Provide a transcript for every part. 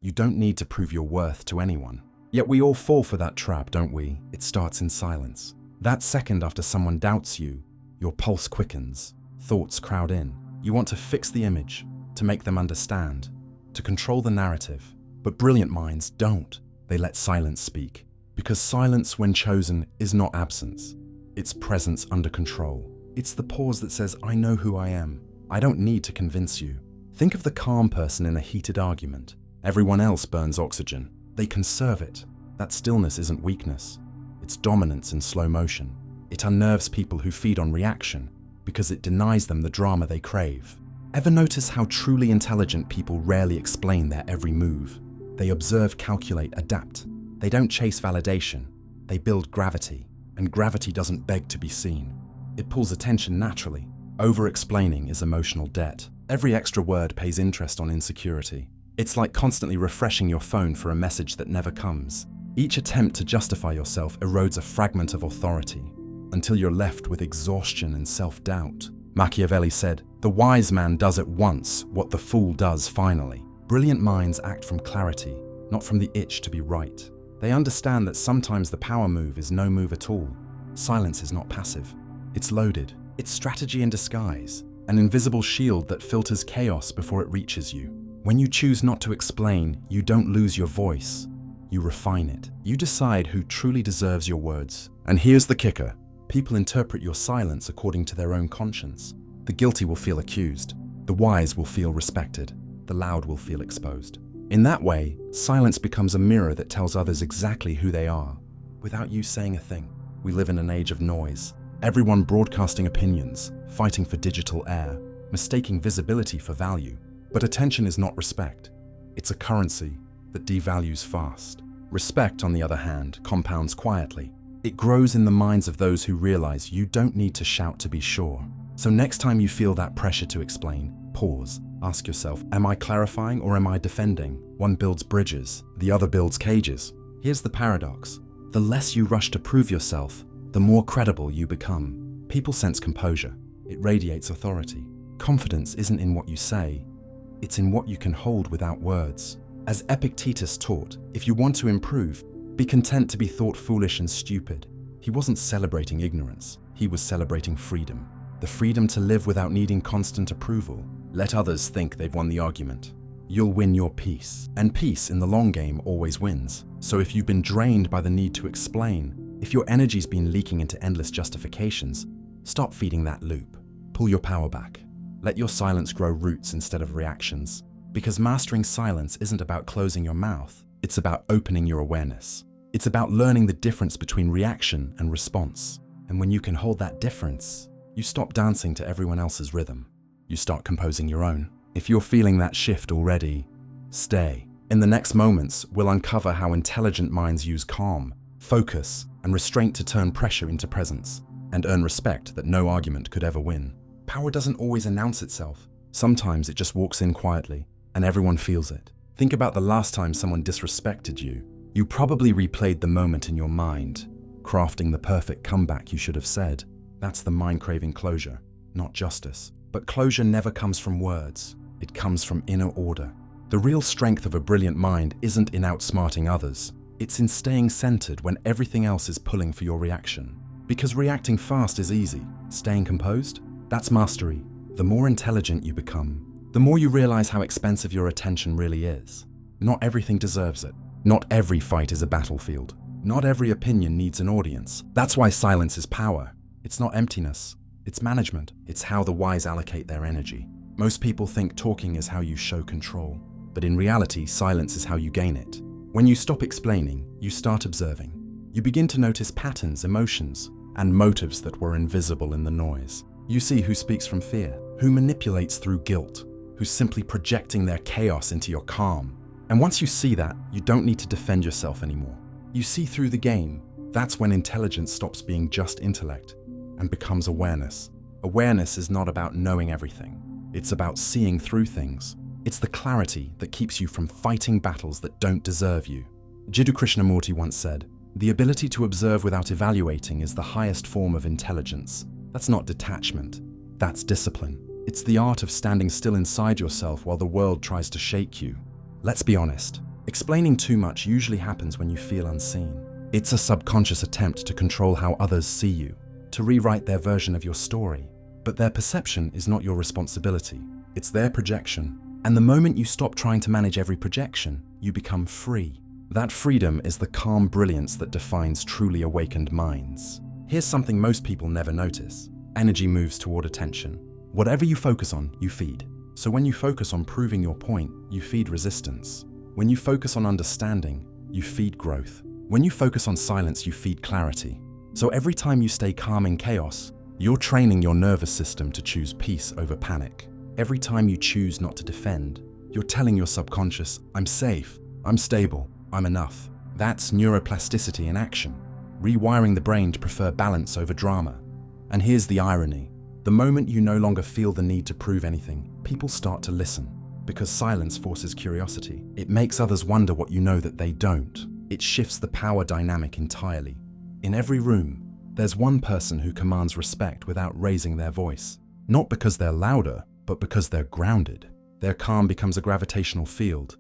You don't need to prove your worth to anyone. Yet we all fall for that trap, don't we? It starts in silence. That second after someone doubts you, your pulse quickens, thoughts crowd in. You want to fix the image, to make them understand, to control the narrative. But brilliant minds don't. They let silence speak. Because silence, when chosen, is not absence. It's presence under control. It's the pause that says, I know who I am. I don't need to convince you. Think of the calm person in a heated argument. Everyone else burns oxygen. They conserve it. That stillness isn't weakness. It's dominance in slow motion. It unnerves people who feed on reaction because it denies them the drama they crave. Ever notice how truly intelligent people rarely explain their every move? They observe, calculate, adapt. They don't chase validation. They build gravity, and gravity doesn't beg to be seen. It pulls attention naturally. Over-explaining is emotional debt. Every extra word pays interest on insecurity. It's like constantly refreshing your phone for a message that never comes. Each attempt to justify yourself erodes a fragment of authority until you're left with exhaustion and self-doubt. Machiavelli said, "The wise man does at once what the fool does finally." Brilliant minds act from clarity, not from the itch to be right. They understand that sometimes the power move is no move at all. Silence is not passive. It's loaded. It's strategy in disguise, an invisible shield that filters chaos before it reaches you. When you choose not to explain, you don't lose your voice. You refine it. You decide who truly deserves your words. And here's the kicker. People interpret your silence according to their own conscience. The guilty will feel accused. The wise will feel respected. The loud will feel exposed. In that way, silence becomes a mirror that tells others exactly who they are, without you saying a thing. We live in an age of noise. Everyone broadcasting opinions, fighting for digital air, mistaking visibility for value. But attention is not respect. It's a currency that devalues fast. Respect, on the other hand, compounds quietly. It grows in the minds of those who realize you don't need to shout to be sure. So next time you feel that pressure to explain, pause. Ask yourself, am I clarifying or am I defending? One builds bridges, the other builds cages. Here's the paradox. The less you rush to prove yourself, the more credible you become. People sense composure. It radiates authority. Confidence isn't in what you say, it's in what you can hold without words. As Epictetus taught, if you want to improve, be content to be thought foolish and stupid. He wasn't celebrating ignorance, he was celebrating freedom. The freedom to live without needing constant approval. Let others think they've won the argument. You'll win your peace. And peace in the long game always wins. So if you've been drained by the need to explain, if your energy's been leaking into endless justifications, stop feeding that loop. Pull your power back. Let your silence grow roots instead of reactions. Because mastering silence isn't about closing your mouth, it's about opening your awareness. It's about learning the difference between reaction and response. And when you can hold that difference, you stop dancing to everyone else's rhythm. You start composing your own. If you're feeling that shift already, stay. In the next moments, we'll uncover how intelligent minds use calm, focus, and restraint to turn pressure into presence, and earn respect that no argument could ever win. Power doesn't always announce itself. Sometimes it just walks in quietly, and everyone feels it. Think about the last time someone disrespected you. You probably replayed the moment in your mind, crafting the perfect comeback you should have said. That's the mind craving closure, not justice. But closure never comes from words. It comes from inner order. The real strength of a brilliant mind isn't in outsmarting others. It's in staying centered when everything else is pulling for your reaction. Because reacting fast is easy. Staying composed? That's mastery. The more intelligent you become, the more you realize how expensive your attention really is. Not everything deserves it. Not every fight is a battlefield. Not every opinion needs an audience. That's why silence is power. It's not emptiness. It's management. It's how the wise allocate their energy. Most people think talking is how you show control. But in reality, silence is how you gain it. When you stop explaining, you start observing. You begin to notice patterns, emotions, and motives that were invisible in the noise. You see who speaks from fear, who manipulates through guilt, who's simply projecting their chaos into your calm. And once you see that, you don't need to defend yourself anymore. You see through the game. That's when intelligence stops being just intellect and becomes awareness. Awareness is not about knowing everything. It's about seeing through things. It's the clarity that keeps you from fighting battles that don't deserve you. Jiddu Krishnamurti once said, "The ability to observe without evaluating is the highest form of intelligence." That's not detachment. That's discipline. It's the art of standing still inside yourself while the world tries to shake you. Let's be honest. Explaining too much usually happens when you feel unseen. It's a subconscious attempt to control how others see you, to rewrite their version of your story. But their perception is not your responsibility. It's their projection. And the moment you stop trying to manage every projection, you become free. That freedom is the calm brilliance that defines truly awakened minds. Here's something most people never notice. Energy moves toward attention. Whatever you focus on, you feed. So when you focus on proving your point, you feed resistance. When you focus on understanding, you feed growth. When you focus on silence, you feed clarity. So every time you stay calm in chaos, you're training your nervous system to choose peace over panic. Every time you choose not to defend, you're telling your subconscious, I'm safe, I'm stable, I'm enough. That's neuroplasticity in action, rewiring the brain to prefer balance over drama. And here's the irony. The moment you no longer feel the need to prove anything, people start to listen. Because silence forces curiosity. It makes others wonder what you know that they don't. It shifts the power dynamic entirely. In every room, there's one person who commands respect without raising their voice. Not because they're louder, but because they're grounded. Their calm becomes a gravitational field,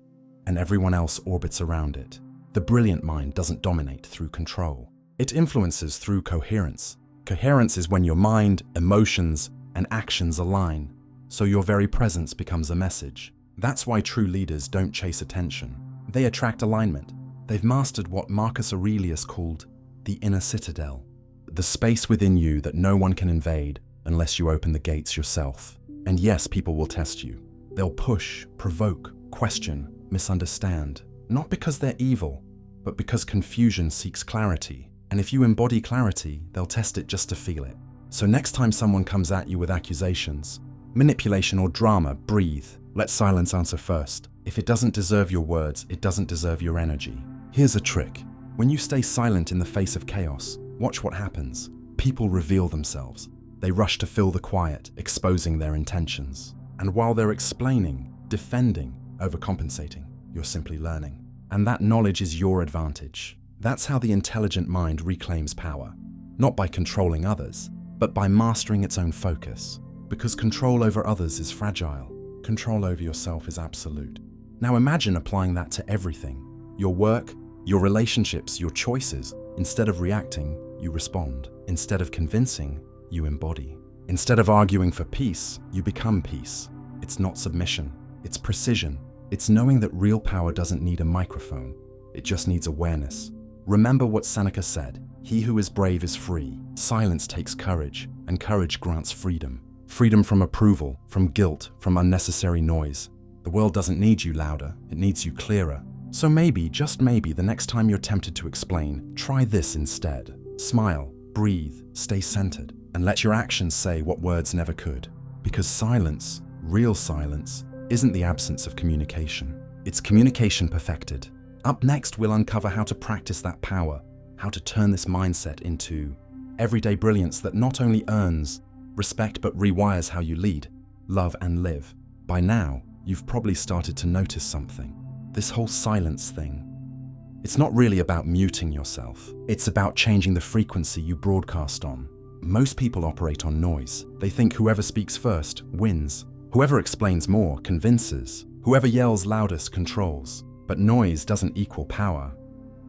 and everyone else orbits around it. The brilliant mind doesn't dominate through control. It influences through coherence. Coherence is when your mind, emotions, and actions align, so your very presence becomes a message. That's why true leaders don't chase attention. They attract alignment. They've mastered what Marcus Aurelius called the inner citadel, the space within you that no one can invade unless you open the gates yourself. And yes, people will test you. They'll push, provoke, question, misunderstand, not because they're evil, but because confusion seeks clarity. And if you embody clarity, they'll test it just to feel it. So next time someone comes at you with accusations, manipulation, or drama, breathe. Let silence answer first. If it doesn't deserve your words, it doesn't deserve your energy. Here's a trick. When you stay silent in the face of chaos, watch what happens. People reveal themselves. They rush to fill the quiet, exposing their intentions. And while they're explaining, defending, overcompensating, you're simply learning. And that knowledge is your advantage. That's how the intelligent mind reclaims power. Not by controlling others, but by mastering its own focus. Because control over others is fragile. Control over yourself is absolute. Now imagine applying that to everything. Your work, your relationships, your choices. Instead of reacting, you respond. Instead of convincing, you embody. Instead of arguing for peace, you become peace. It's not submission. It's precision. It's knowing that real power doesn't need a microphone. It just needs awareness. Remember what Seneca said, "He who is brave is free." Silence takes courage, and courage grants freedom. Freedom from approval, from guilt, from unnecessary noise. The world doesn't need you louder, it needs you clearer. So maybe, just maybe, the next time you're tempted to explain, try this instead. Smile, breathe, stay centered, and let your actions say what words never could. Because silence, real silence, isn't the absence of communication. It's communication perfected. Up next, we'll uncover how to practice that power, how to turn this mindset into everyday brilliance that not only earns respect but rewires how you lead, love, and live. By now, you've probably started to notice something. This whole silence thing. It's not really about muting yourself. It's about changing the frequency you broadcast on. Most people operate on noise. They think whoever speaks first wins. Whoever explains more convinces. Whoever yells loudest controls. But noise doesn't equal power.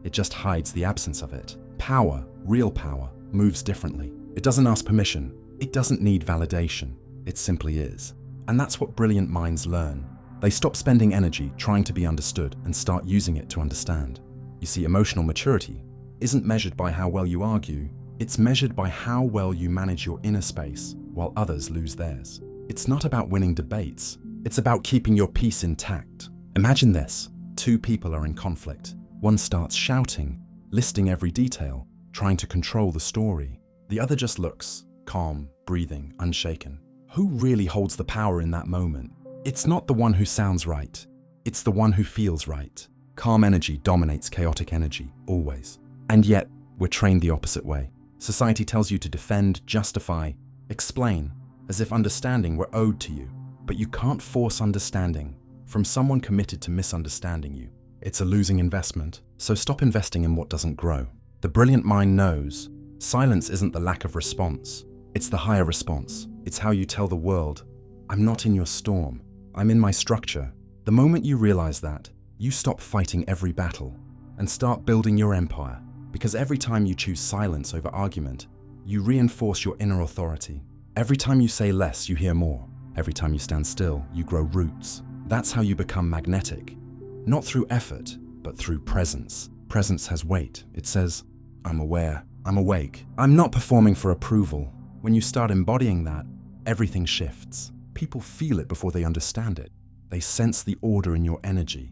It just hides the absence of it. Power, real power, moves differently. It doesn't ask permission. It doesn't need validation. It simply is. And that's what brilliant minds learn. They stop spending energy trying to be understood and start using it to understand. You see, emotional maturity isn't measured by how well you argue. It's measured by how well you manage your inner space while others lose theirs. It's not about winning debates. It's about keeping your peace intact. Imagine this. Two people are in conflict. One starts shouting, listing every detail, trying to control the story. The other just looks, calm, breathing, unshaken. Who really holds the power in that moment? It's not the one who sounds right. It's the one who feels right. Calm energy dominates chaotic energy, always. And yet, we're trained the opposite way. Society tells you to defend, justify, explain, as if understanding were owed to you. But you can't force understanding from someone committed to misunderstanding you. It's a losing investment, so stop investing in what doesn't grow. The brilliant mind knows silence isn't the lack of response. It's the higher response. It's how you tell the world, I'm not in your storm. I'm in my structure. The moment you realize that, You stop fighting every battle and start building your empire, because every time you choose silence over argument, you reinforce your inner authority. Every time you say less, you hear more. Every time you stand still, you grow roots. That's how you become magnetic. Not through effort, but through presence. Presence has weight. It says, I'm aware, I'm awake, I'm not performing for approval. When you start embodying that, everything shifts. People feel it before they understand it. They sense the order in your energy,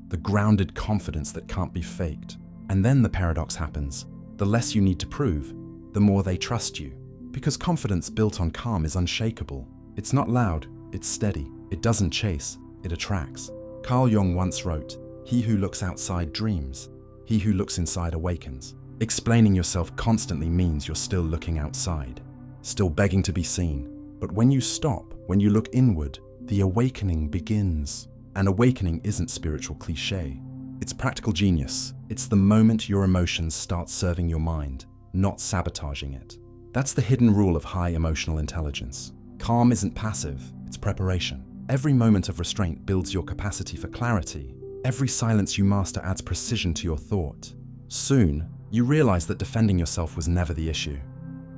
the grounded confidence that can't be faked. And then the paradox happens. The less you need to prove, the more they trust you. Because confidence built on calm is unshakable. It's not loud, it's steady. It doesn't chase, it attracts. Carl Jung once wrote, "He who looks outside dreams. He who looks inside awakens." Explaining yourself constantly means you're still looking outside, still begging to be seen. But when you stop, when you look inward, the awakening begins. And awakening isn't spiritual cliché. It's practical genius. It's the moment your emotions start serving your mind, not sabotaging it. That's the hidden rule of high emotional intelligence. Calm isn't passive, it's preparation. Every moment of restraint builds your capacity for clarity. Every silence you master adds precision to your thought. Soon, you realize that defending yourself was never the issue.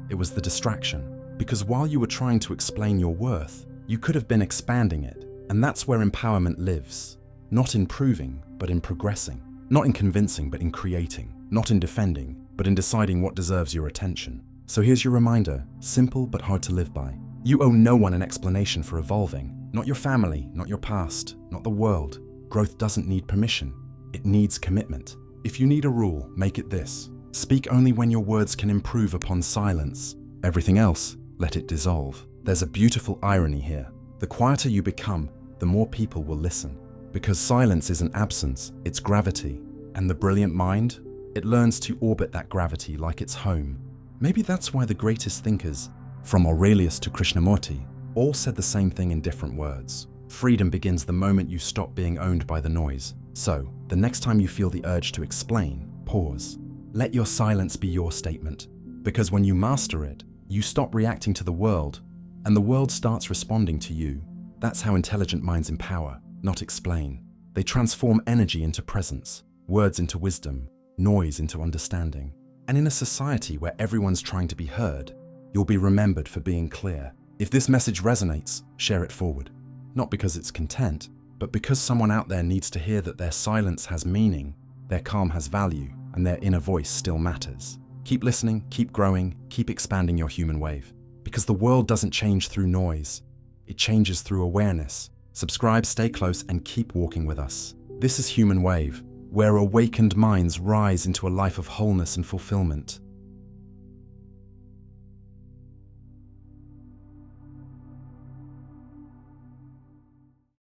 It was the distraction. Because while you were trying to explain your worth, you could have been expanding it. And that's where empowerment lives. Not in proving, but in progressing. Not in convincing, but in creating. Not in defending, but in deciding what deserves your attention. So here's your reminder, simple but hard to live by. You owe no one an explanation for evolving. Not your family, not your past, not the world. Growth doesn't need permission. It needs commitment. If you need a rule, make it this. Speak only when your words can improve upon silence. Everything else, let it dissolve. There's a beautiful irony here. The quieter you become, the more people will listen. Because silence isn't absence, it's gravity. And the brilliant mind? It learns to orbit that gravity like it's home. Maybe that's why the greatest thinkers, from Aurelius to Krishnamurti, all said the same thing in different words. Freedom begins the moment you stop being owned by the noise. So, the next time you feel the urge to explain, pause. Let your silence be your statement. Because when you master it, you stop reacting to the world, and the world starts responding to you. That's how intelligent minds empower, not explain. They transform energy into presence, words into wisdom, noise into understanding. And in a society where everyone's trying to be heard, you'll be remembered for being clear. If this message resonates, share it forward. Not because it's content, but because someone out there needs to hear that their silence has meaning, their calm has value, and their inner voice still matters. Keep listening, keep growing, keep expanding your human wave. Because the world doesn't change through noise. It changes through awareness. Subscribe, stay close, and keep walking with us. This is Human Wave, where awakened minds rise into a life of wholeness and fulfillment.